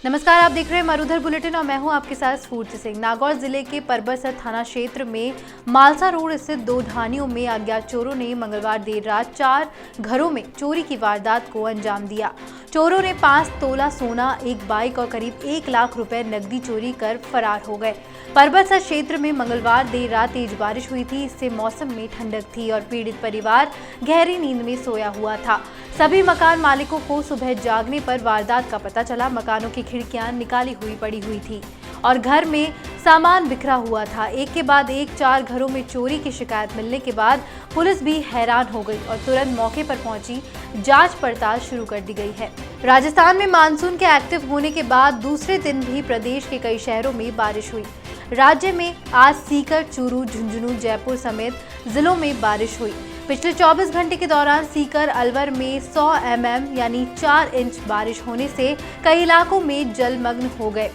नमस्कार, आप देख रहे हैं मरुधर बुलेटिन और मैं हूं आपके साथ स्फूर्ति सिंह। नागौर जिले के परबतसर थाना क्षेत्र में मालसा रोड स्थित दो ढानियों में अज्ञात चोरों ने मंगलवार देर रात 4 घरों में चोरी की वारदात को अंजाम दिया। चोरों ने 5 तोला सोना, एक बाइक और करीब 1 लाख रुपए नकदी चोरी कर फरार हो गए। परबतसर क्षेत्र में मंगलवार देर रात तेज बारिश हुई थी। इससे मौसम में ठंडक थी और पीड़ित परिवार गहरी नींद में सोया हुआ था। सभी मकान मालिकों को सुबह जागने पर वारदात का पता चला। मकानों की खिड़कियां निकाली हुई पड़ी हुई थी और घर में सामान बिखरा हुआ था। एक के बाद एक 4 घरों में चोरी की शिकायत मिलने के बाद पुलिस भी हैरान हो गई और तुरंत मौके पर पहुंची जांच पड़ताल शुरू कर दी गई है। राजस्थान में मानसून के एक्टिव होने के बाद दूसरे दिन भी प्रदेश के कई शहरों में बारिश हुई। राज्य में आज सीकर, चूरू, झुंझुनू, जयपुर समेत जिलों में बारिश हुई। पिछले 24 घंटे के दौरान सीकर, अलवर में 100 mm यानी 4 इंच बारिश होने से कई इलाकों में जलमग्न हो गए।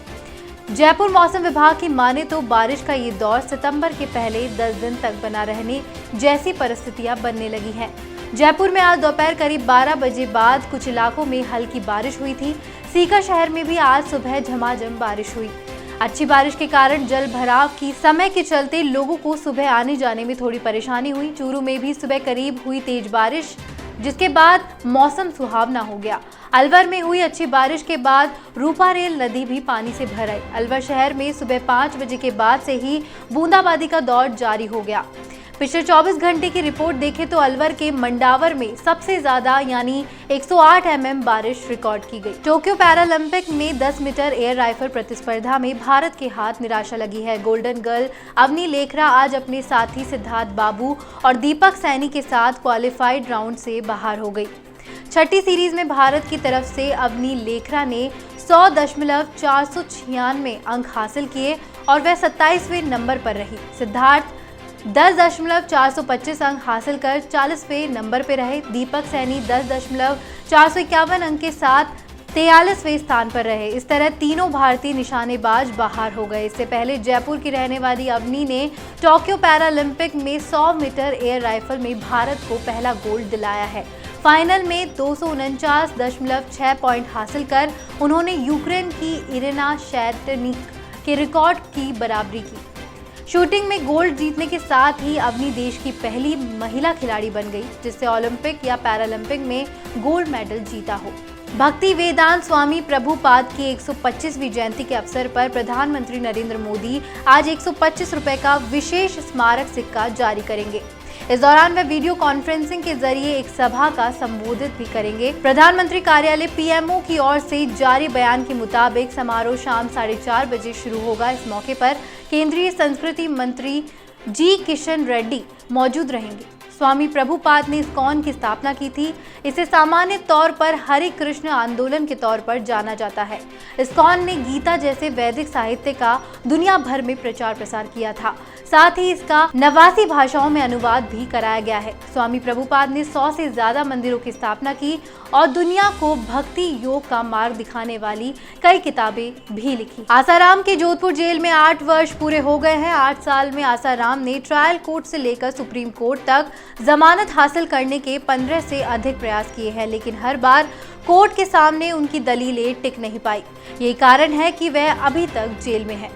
जयपुर मौसम विभाग की माने तो बारिश का ये दौर सितंबर के पहले 10 दिन तक बना रहने जैसी परिस्थितियां बनने लगी हैं। जयपुर में आज दोपहर करीब 12 बजे बाद कुछ इलाकों में हल्की बारिश हुई थी। सीकर शहर में भी आज सुबह झमाझम बारिश हुई। अच्छी बारिश के कारण जल भराव की समय के चलते लोगों को सुबह आने जाने में थोड़ी परेशानी हुई। चूरू में भी सुबह करीब हुई तेज बारिश, जिसके बाद मौसम सुहावना हो गया। अलवर में हुई अच्छी बारिश के बाद रूपारेल नदी भी पानी से भर आई। अलवर शहर में सुबह 5 बजे के बाद से ही बूंदाबांदी का दौर जारी हो गया। पिछले 24 घंटे की रिपोर्ट देखें तो अलवर के मंडावर में सबसे ज्यादा यानी 108 mm बारिश रिकॉर्ड की गई। टोक्यो पैरालंपिक में 10 मीटर एयर राइफल प्रतिस्पर्धा में भारत के हाथ निराशा लगी है। गोल्डन गर्ल अवनी लेखरा आज अपने साथी सिद्धार्थ बाबू और दीपक सैनी के साथ क्वालिफाइड राउंड से बाहर हो गई। छठी सीरीज में भारत की तरफ से अवनी लेखरा ने 100.496 अंक हासिल किए और वह 27वें नंबर पर रही। सिद्धार्थ 10.425 अंक हासिल कर 40वें नंबर पर रहे। दीपक सैनी 10.451 अंक के साथ 43वें स्थान पर रहे। इस तरह तीनों भारतीय निशानेबाज बाहर हो गए। इससे पहले जयपुर की रहने वाली अवनी ने टोक्यो पैरालंपिक में 100 मीटर एयर राइफल में भारत को पहला गोल्ड दिलाया है। फाइनल में 249.6 पॉइंट हासिल कर उन्होंने यूक्रेन की इरिना शैटनिक के रिकॉर्ड की बराबरी की। शूटिंग में गोल्ड जीतने के साथ ही अवनी देश की पहली महिला खिलाड़ी बन गई जिससे ओलंपिक या पैरालंपिक में गोल्ड मेडल जीता हो। भक्ति वेदांत स्वामी प्रभुपाद की 125वीं जयंती के अवसर पर प्रधानमंत्री नरेंद्र मोदी आज 125 रुपए का विशेष स्मारक सिक्का जारी करेंगे। इस दौरान वे वीडियो कॉन्फ्रेंसिंग के जरिए एक सभा का संबोधित भी करेंगे। प्रधानमंत्री कार्यालय पीएमओ की ओर से जारी बयान के मुताबिक समारोह शाम 4:30 बजे शुरू होगा। इस मौके पर केंद्रीय संस्कृति मंत्री जी किशन रेड्डी मौजूद रहेंगे। स्वामी प्रभुपाद ने इस्कॉन की स्थापना की थी। इसे सामान्य तौर पर हरे कृष्ण आंदोलन के तौर पर जाना जाता है। इस्कॉन ने गीता जैसे वैदिक साहित्य का दुनिया भर में प्रचार प्रसार किया था। साथ ही इसका 89 भाषाओं में अनुवाद भी कराया गया है। स्वामी प्रभुपाद ने 100 से ज्यादा मंदिरों की स्थापना की और दुनिया को भक्ति योग का मार्ग दिखाने वाली कई किताबें भी लिखी। आसाराम के जोधपुर जेल में 8 वर्ष पूरे हो गए हैं। 8 साल में आसाराम ने ट्रायल कोर्ट से लेकर सुप्रीम कोर्ट तक जमानत हासिल करने के 15 से अधिक प्रयास किए हैं, लेकिन हर बार कोर्ट के सामने उनकी दलीलें टिक नहीं पाई। यही कारण है कि वह अभी तक जेल में है।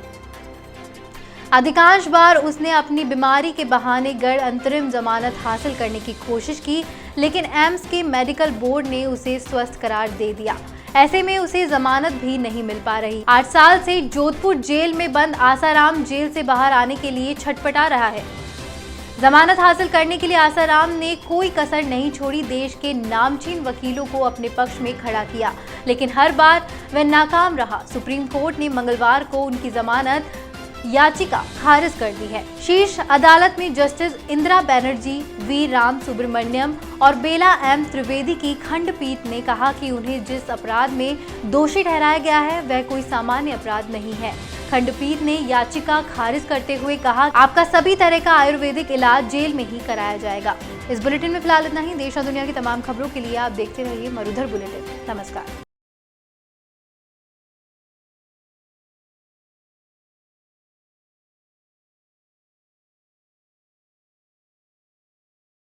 अधिकांश बार उसने अपनी बीमारी के बहाने गैर अंतरिम जमानत हासिल करने की कोशिश की, लेकिन एम्स के मेडिकल बोर्ड ने उसे स्वस्थ करार दे दिया। ऐसे में उसे जमानत भी नहीं मिल पा रही। 8 साल से जोधपुर जेल में बंद आसाराम जेल से बाहर आने के लिए छटपटा रहा है। जमानत हासिल करने के लिए आसाराम ने कोई कसर नहीं छोड़ी। देश के नामचीन वकीलों को अपने पक्ष में खड़ा किया, लेकिन हर बार वह नाकाम रहा। सुप्रीम कोर्ट ने मंगलवार को उनकी जमानत याचिका खारिज कर दी है। शीर्ष अदालत में जस्टिस इंदिरा बनर्जी, वी राम सुब्रमण्यम और बेला एम त्रिवेदी की खंडपीठ ने कहा कि उन्हें जिस अपराध में दोषी ठहराया गया है वह कोई सामान्य अपराध नहीं है। खंडपीठ ने याचिका खारिज करते हुए कहा, आपका सभी तरह का आयुर्वेदिक इलाज जेल में ही कराया जाएगा। इस बुलेटिन में फिलहाल इतना ही। देश और दुनिया की तमाम खबरों के लिए आप देखते रहिए मरुधर बुलेटिन। नमस्कार।